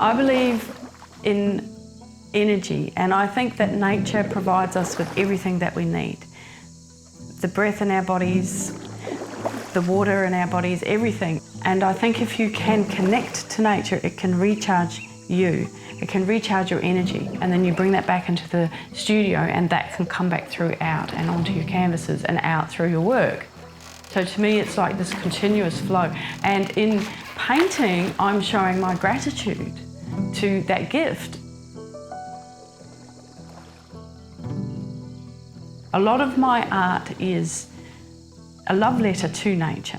I believe in energy, and I think that nature provides us with everything that we need. The breath in our bodies, the water in our bodies, everything. And I think if you can connect to nature, it can recharge you. It can recharge your energy, and then you bring that back into the studio, and that can come back throughout and onto your canvases and out through your work. So to me, it's like this continuous flow. And in painting, I'm showing my gratitude to that gift. A lot of my art is a love letter to nature.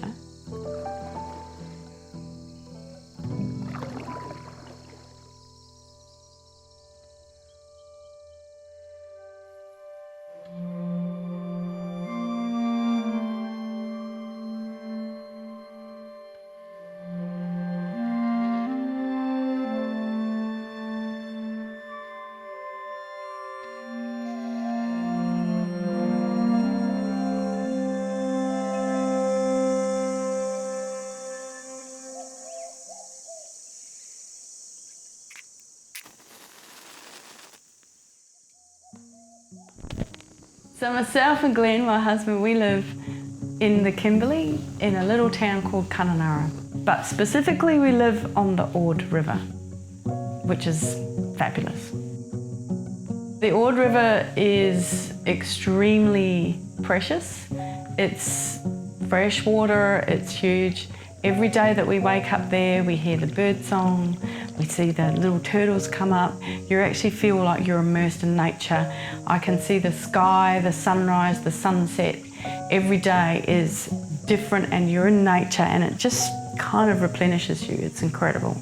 So myself and Glenn, my husband, we live in the Kimberley in a little town called Kununurra. But specifically we live on the Ord River, which is fabulous. The Ord River is extremely precious. It's fresh water, it's huge. Every day that we wake up there, we hear the bird song, we see the little turtles come up. You actually feel like you're immersed in nature. I can see the sky, the sunrise, the sunset. Every day is different, and you're in nature, and it just kind of replenishes you. It's incredible.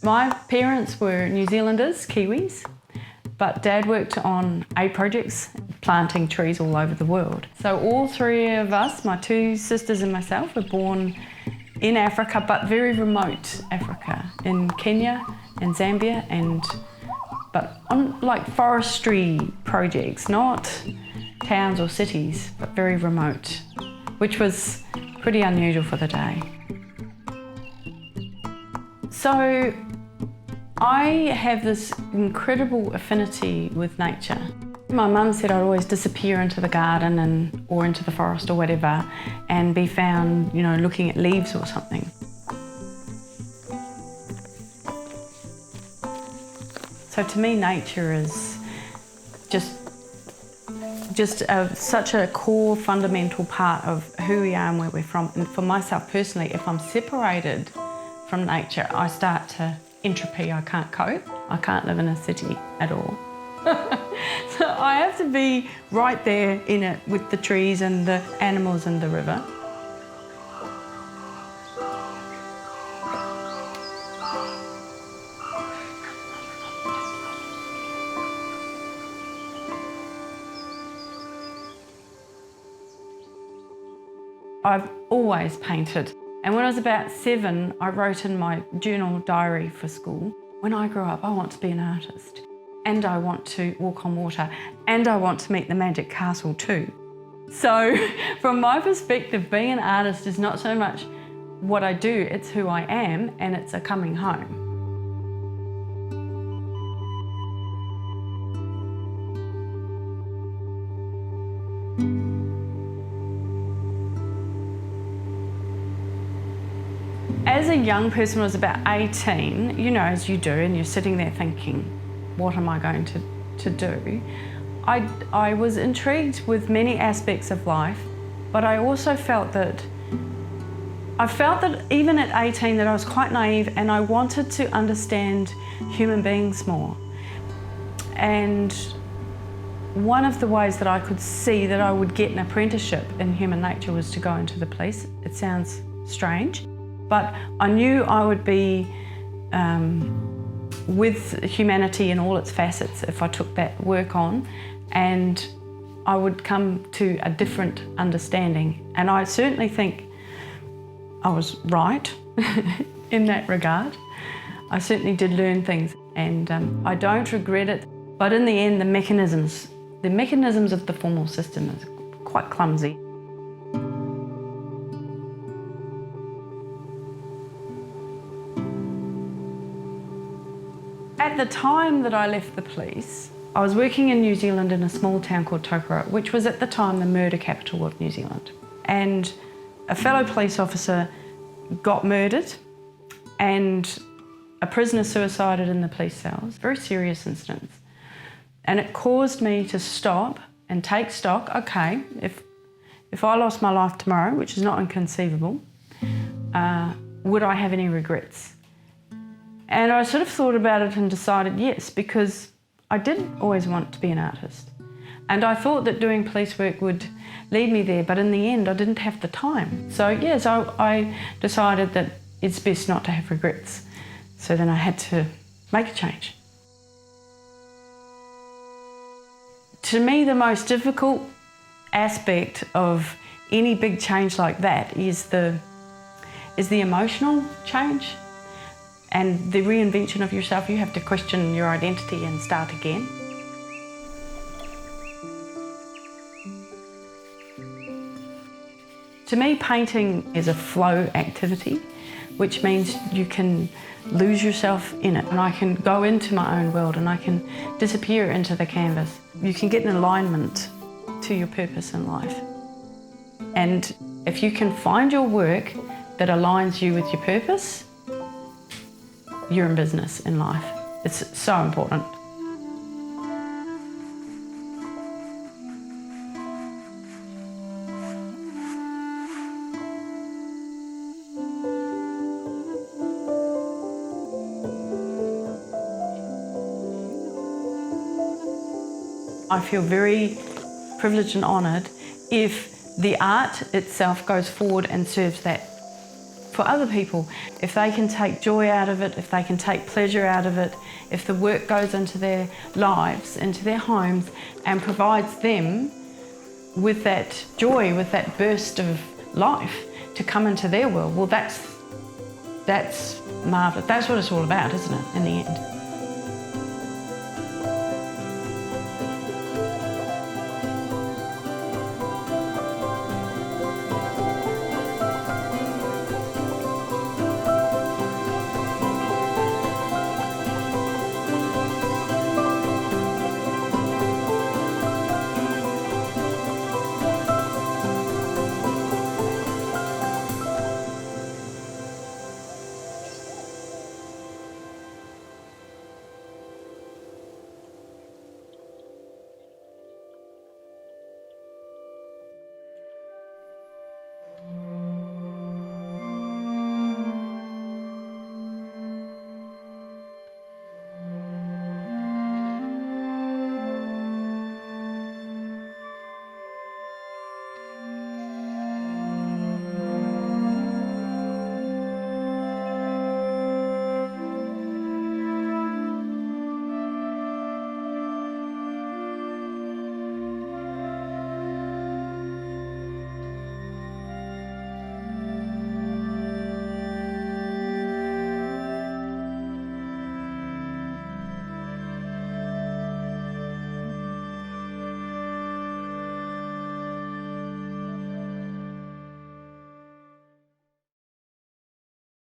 My parents were New Zealanders, Kiwis, but Dad worked on aid projects, planting trees all over the world. So all three of us, my two sisters and myself, were born in Africa, but very remote Africa, in Kenya and Zambia, but on like forestry projects, not towns or cities, but very remote, which was pretty unusual for the day. So I have this incredible affinity with nature. My mum said I'd always disappear into the garden or into the forest or whatever and be found, you know, looking at leaves or something. So to me, nature is just such a core, fundamental part of who we are and where we're from. And for myself personally, if I'm separated from nature, I start to entropy. I can't cope. I can't live in a city at all. So I have to be right there in it with the trees and the animals and the river. I've always painted. And when I was about 7, I wrote in my journal diary for school, when I grow up, I want to be an artist, and I want to walk on water, and I want to meet the Magic Castle too. So from my perspective, being an artist is not so much what I do, it's who I am, and it's a coming home. As a young person, when I was about 18, you know, as you do, and you're sitting there thinking, what am I going to do? I was intrigued with many aspects of life, but I also felt that even at 18 that I was quite naive, and I wanted to understand human beings more. And one of the ways that I could see that I would get an apprenticeship in human nature was to go into the police. It sounds strange, but I knew I would be with humanity in all its facets if I took that work on, and I would come to a different understanding. And I certainly think I was right in that regard. I certainly did learn things, and I don't regret it. But in the end, the mechanisms The mechanisms of the formal system is quite clumsy. At the time that I left the police, I was working in New Zealand in a small town called Tokoroa, which was at the time the murder capital of New Zealand. And a fellow police officer got murdered and a prisoner suicided in the police cells. Very serious incidents. And it caused me to stop and take stock. Okay, if I lost my life tomorrow, which is not inconceivable, would I have any regrets? And I sort of thought about it and decided yes, because I didn't always want to be an artist. And I thought that doing police work would lead me there, but in the end I didn't have the time. So yes, I decided that it's best not to have regrets. So then I had to make a change. To me, the most difficult aspect of any big change like that is the emotional change and the reinvention of yourself. You have to question your identity and start again. To me, painting is a flow activity, which means you can lose yourself in it, and I can go into my own world and I can disappear into the canvas. You can get an alignment to your purpose in life. And if you can find your work that aligns you with your purpose, you're in business in life. It's so important. I feel very privileged and honoured if the art itself goes forward and serves that for other people. If they can take joy out of it, if they can take pleasure out of it, if the work goes into their lives, into their homes and provides them with that joy, with that burst of life to come into their world, well, that's marvellous. That's what it's all about, isn't it, in the end?